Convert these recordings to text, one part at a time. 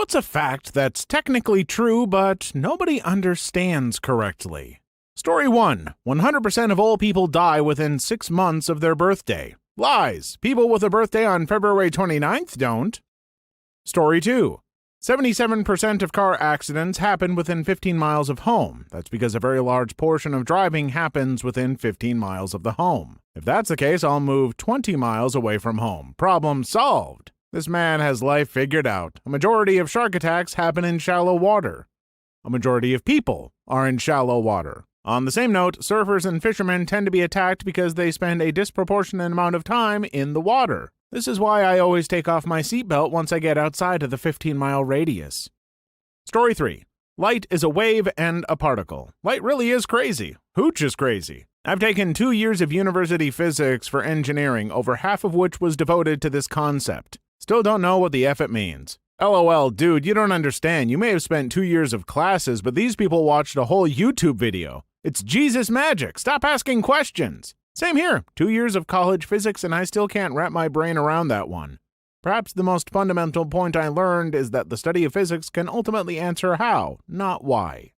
What's a fact that's technically true but nobody understands correctly? Story 1. 100% of all people die within 6 months of their birthday. Lies. People with a birthday on February 29th don't. Story 2. 77% of car accidents happen within 15 miles of home. That's because a very large portion of driving happens within 15 miles of the home. If that's the case, I'll move 20 miles away from home. Problem solved. This man has life figured out. A majority of shark attacks happen in shallow water. A majority of people are in shallow water. On the same note, surfers and fishermen tend to be attacked because they spend a disproportionate amount of time in the water. This is why I always take off my seatbelt once I get outside of the 15-mile radius. Story 3. Light is a wave and a particle. Light really is crazy. Hooch is crazy. I've taken 2 years of university physics for engineering, over half of which was devoted to this concept. Still don't know what the F it means. LOL, dude, you don't understand. You may have spent 2 years of classes, but these people watched a whole YouTube video. It's Jesus magic. Stop asking questions. Same here. 2 years of college physics, and I still can't wrap my brain around that one. Perhaps the most fundamental point I learned is that the study of physics can ultimately answer how, not why.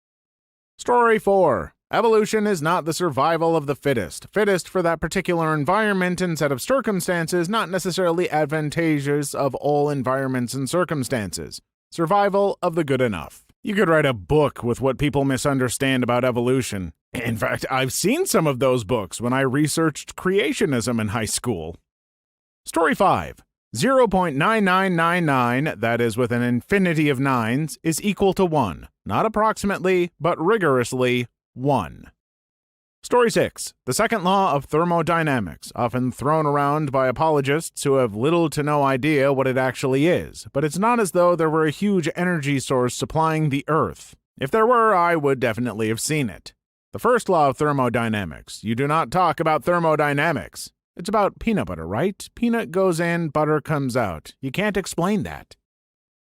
Story 4. Evolution is not the survival of the fittest. Fittest for that particular environment and set of circumstances, not necessarily advantageous of all environments and circumstances. Survival of the good enough. You could write a book with what people misunderstand about evolution. In fact, I've seen some of those books when I researched creationism in high school. Story 5. 0.9999, that is with an infinity of nines, is equal to 1. Not approximately, but rigorously 1. Story 6. The second law of thermodynamics, often thrown around by apologists who have little to no idea what it actually is, but it's not as though there were a huge energy source supplying the Earth. If there were, I would definitely have seen it. The first law of thermodynamics. You do not talk about thermodynamics. It's about peanut butter, right? Peanut goes in, butter comes out. You can't explain that.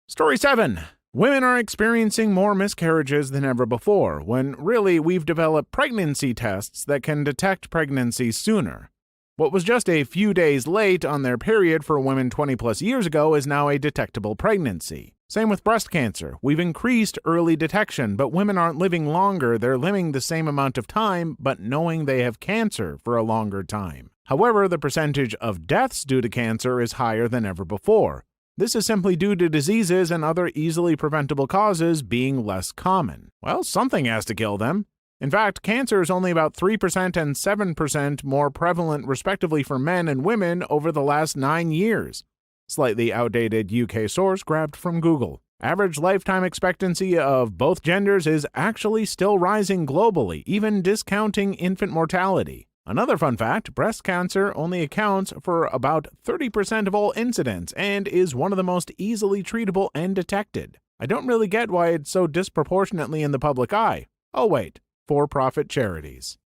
Story 7. Women are experiencing more miscarriages than ever before, when really we've developed pregnancy tests that can detect pregnancy sooner. What was just a few days late on their period for women 20 plus years ago is now a detectable pregnancy. Same with breast cancer. We've increased early detection, but women aren't living longer. They're living the same amount of time, but knowing they have cancer for a longer time. However, the percentage of deaths due to cancer is higher than ever before. This is simply due to diseases and other easily preventable causes being less common. Well, something has to kill them. In fact, cancer is only about 3% and 7% more prevalent respectively for men and women over the last 9 years. Slightly outdated UK source grabbed from Google. Average lifetime expectancy of both genders is actually still rising globally, even discounting infant mortality. Another fun fact, breast cancer only accounts for about 30% of all incidents and is one of the most easily treatable and detected. I don't really get why it's so disproportionately in the public eye. Oh wait, for-profit charities.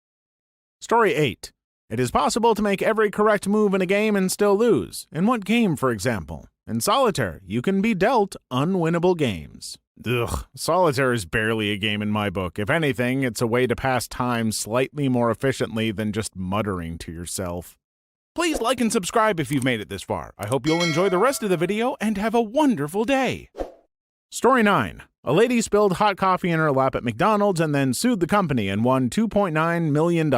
Story 8. It is possible to make every correct move in a game and still lose. In what game, for example? In solitaire, you can be dealt unwinnable games. Ugh, solitaire is barely a game in my book. If anything, it's a way to pass time slightly more efficiently than just muttering to yourself. Please like and subscribe if you've made it this far. I hope you'll enjoy the rest of the video and have a wonderful day. Story 9. A lady spilled hot coffee in her lap at McDonald's and then sued the company and won $2.9 million.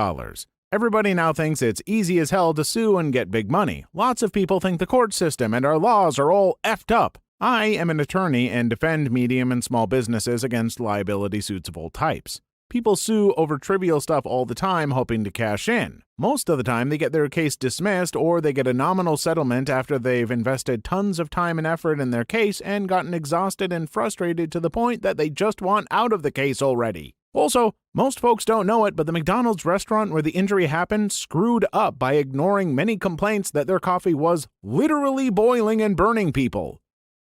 Everybody now thinks it's easy as hell to sue and get big money. Lots of people think the court system and our laws are all effed up. I am an attorney and defend medium and small businesses against liability suits of all types. People sue over trivial stuff all the time hoping to cash in. Most of the time they get their case dismissed or they get a nominal settlement after they've invested tons of time and effort in their case and gotten exhausted and frustrated to the point that they just want out of the case already. Also, most folks don't know it, but the McDonald's restaurant where the injury happened screwed up by ignoring many complaints that their coffee was literally boiling and burning people.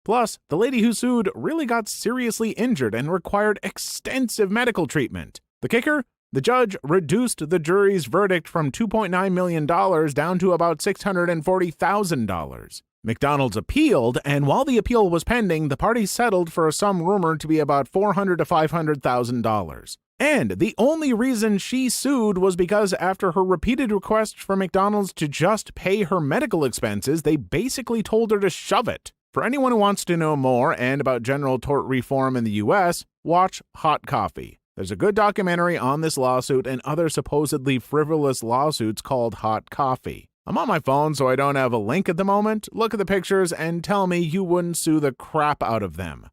Plus, the lady who sued really got seriously injured and required extensive medical treatment. The kicker? The judge reduced the jury's verdict from $2.9 million down to about $640,000. McDonald's appealed, and while the appeal was pending, the parties settled for a sum rumored to be about $400,000 to $500,000. And the only reason she sued was because after her repeated requests for McDonald's to just pay her medical expenses, they basically told her to shove it. For anyone who wants to know more and about general tort reform in the US, watch Hot Coffee. There's a good documentary on this lawsuit and other supposedly frivolous lawsuits called Hot Coffee. I'm on my phone, so I don't have a link at the moment. Look at the pictures and tell me you wouldn't sue the crap out of them.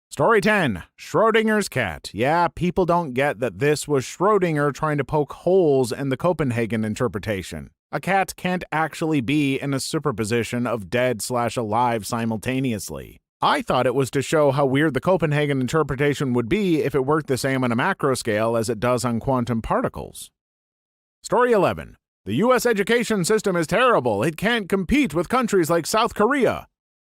Story 10. Schrodinger's cat. Yeah, people don't get that this was Schrodinger trying to poke holes in the Copenhagen interpretation. A cat can't actually be in a superposition of dead/alive simultaneously. I thought it was to show how weird the Copenhagen interpretation would be if it worked the same on a macro scale as it does on quantum particles. Story 11. The U.S. education system is terrible. It can't compete with countries like South Korea.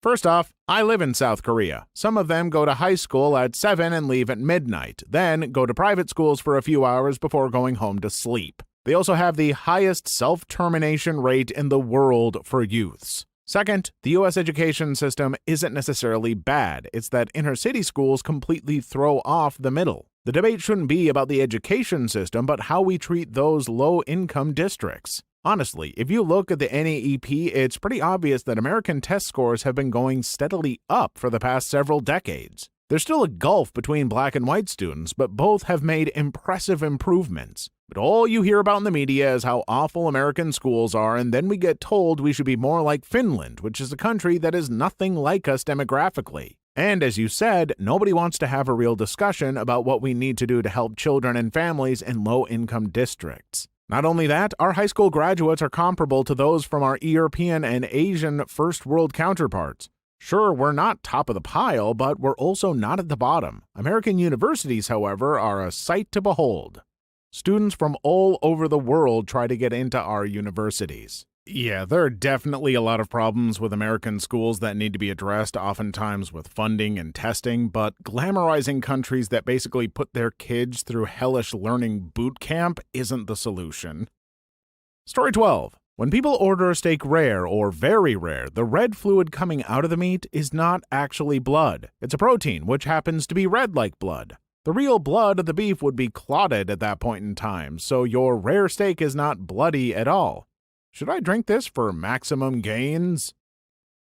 First off, I live in South Korea. Some of them go to high school at 7 and leave at midnight, then go to private schools for a few hours before going home to sleep. They also have the highest self-termination rate in the world for youths. Second, the U.S. education system isn't necessarily bad. It's that inner-city schools completely throw off the middle. The debate shouldn't be about the education system, but how we treat those low-income districts. Honestly, if you look at the NAEP, it's pretty obvious that American test scores have been going steadily up for the past several decades. There's still a gulf between black and white students, but both have made impressive improvements. But all you hear about in the media is how awful American schools are, and then we get told we should be more like Finland, which is a country that is nothing like us demographically. And as you said, nobody wants to have a real discussion about what we need to do to help children and families in low-income districts. Not only that, our high school graduates are comparable to those from our European and Asian first world counterparts. Sure, we're not top of the pile, but we're also not at the bottom. American universities, however, are a sight to behold. Students from all over the world try to get into our universities. Yeah, there are definitely a lot of problems with American schools that need to be addressed, oftentimes with funding and testing, but glamorizing countries that basically put their kids through hellish learning boot camp isn't the solution. Story 12. When people order a steak rare or very rare, the red fluid coming out of the meat is not actually blood. It's a protein, which happens to be red like blood. The real blood of the beef would be clotted at that point in time, so your rare steak is not bloody at all. Should I drink this for maximum gains?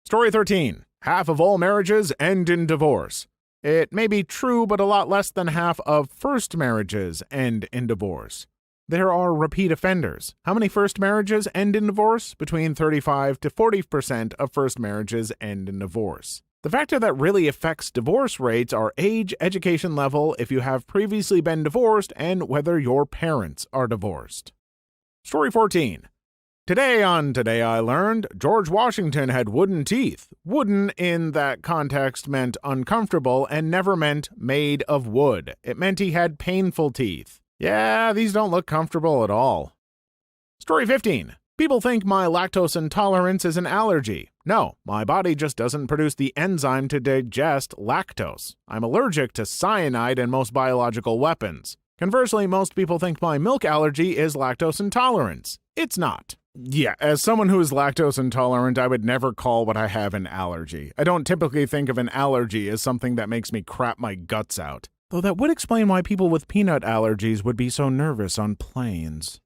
Story 13. Half of all marriages end in divorce. It may be true, but a lot less than half of first marriages end in divorce. There are repeat offenders. How many first marriages end in divorce? Between 35 to 40% of first marriages end in divorce. The factor that really affects divorce rates are age, education level, if you have previously been divorced, and whether your parents are divorced. Story 14. Today I Learned, George Washington had wooden teeth. Wooden in that context meant uncomfortable and never meant made of wood. It meant he had painful teeth. Yeah, these don't look comfortable at all. Story 15. People think my lactose intolerance is an allergy. No, my body just doesn't produce the enzyme to digest lactose. I'm allergic to cyanide and most biological weapons. Conversely, most people think my milk allergy is lactose intolerance. It's not. Yeah, as someone who is lactose intolerant, I would never call what I have an allergy. I don't typically think of an allergy as something that makes me crap my guts out. Though that would explain why people with peanut allergies would be so nervous on planes.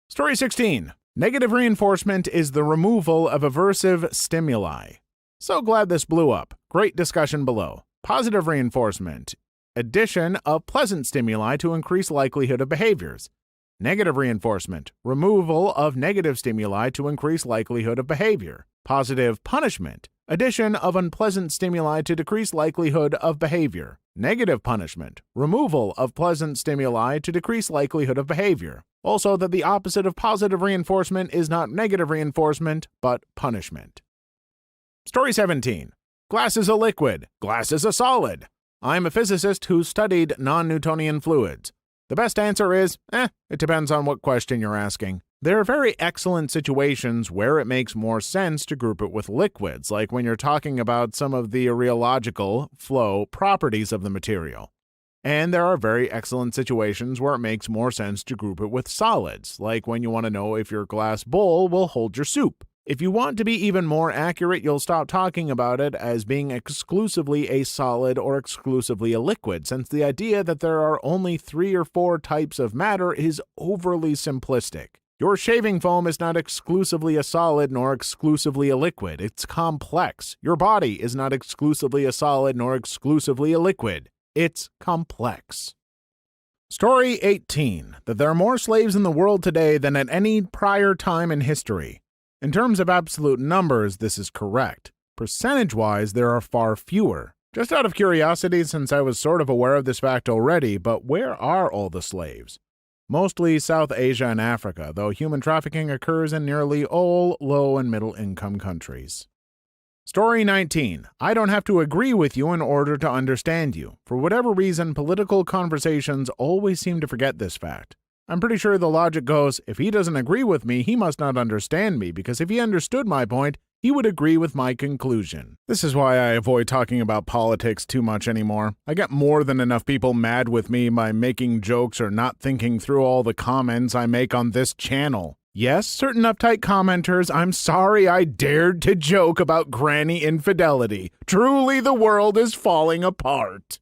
Story 16. Negative reinforcement is the removal of aversive stimuli. So glad this blew up. Great discussion below. Positive reinforcement. Addition of pleasant stimuli to increase likelihood of behaviors. Negative reinforcement. Removal of negative stimuli to increase likelihood of behavior. Positive punishment. Addition of unpleasant stimuli to decrease likelihood of behavior. Negative punishment. Removal of pleasant stimuli to decrease likelihood of behavior. Also, that the opposite of positive reinforcement is not negative reinforcement, but punishment. Story 17. Glass is a liquid. Glass is a solid. I'm a physicist who studied non-Newtonian fluids. The best answer is, it depends on what question you're asking. There are very excellent situations where it makes more sense to group it with liquids, like when you're talking about some of the rheological flow properties of the material. And there are very excellent situations where it makes more sense to group it with solids, like when you want to know if your glass bowl will hold your soup. If you want to be even more accurate, you'll stop talking about it as being exclusively a solid or exclusively a liquid, since the idea that there are only 3 or 4 types of matter is overly simplistic. Your shaving foam is not exclusively a solid nor exclusively a liquid. It's complex. Your body is not exclusively a solid nor exclusively a liquid. It's complex. Story 18. That there are more slaves in the world today than at any prior time in history. In terms of absolute numbers, this is correct. Percentage-wise, there are far fewer. Just out of curiosity, since I was sort of aware of this fact already, but where are all the slaves? Mostly South Asia and Africa, though human trafficking occurs in nearly all low and middle income countries. Story 19. I don't have to agree with you in order to understand you. For whatever reason, political conversations always seem to forget this fact. I'm pretty sure the logic goes, if he doesn't agree with me, he must not understand me, because if he understood my point, he would agree with my conclusion. This is why I avoid talking about politics too much anymore. I get more than enough people mad with me by making jokes or not thinking through all the comments I make on this channel. Yes, certain uptight commenters, I'm sorry I dared to joke about granny infidelity. Truly the world is falling apart.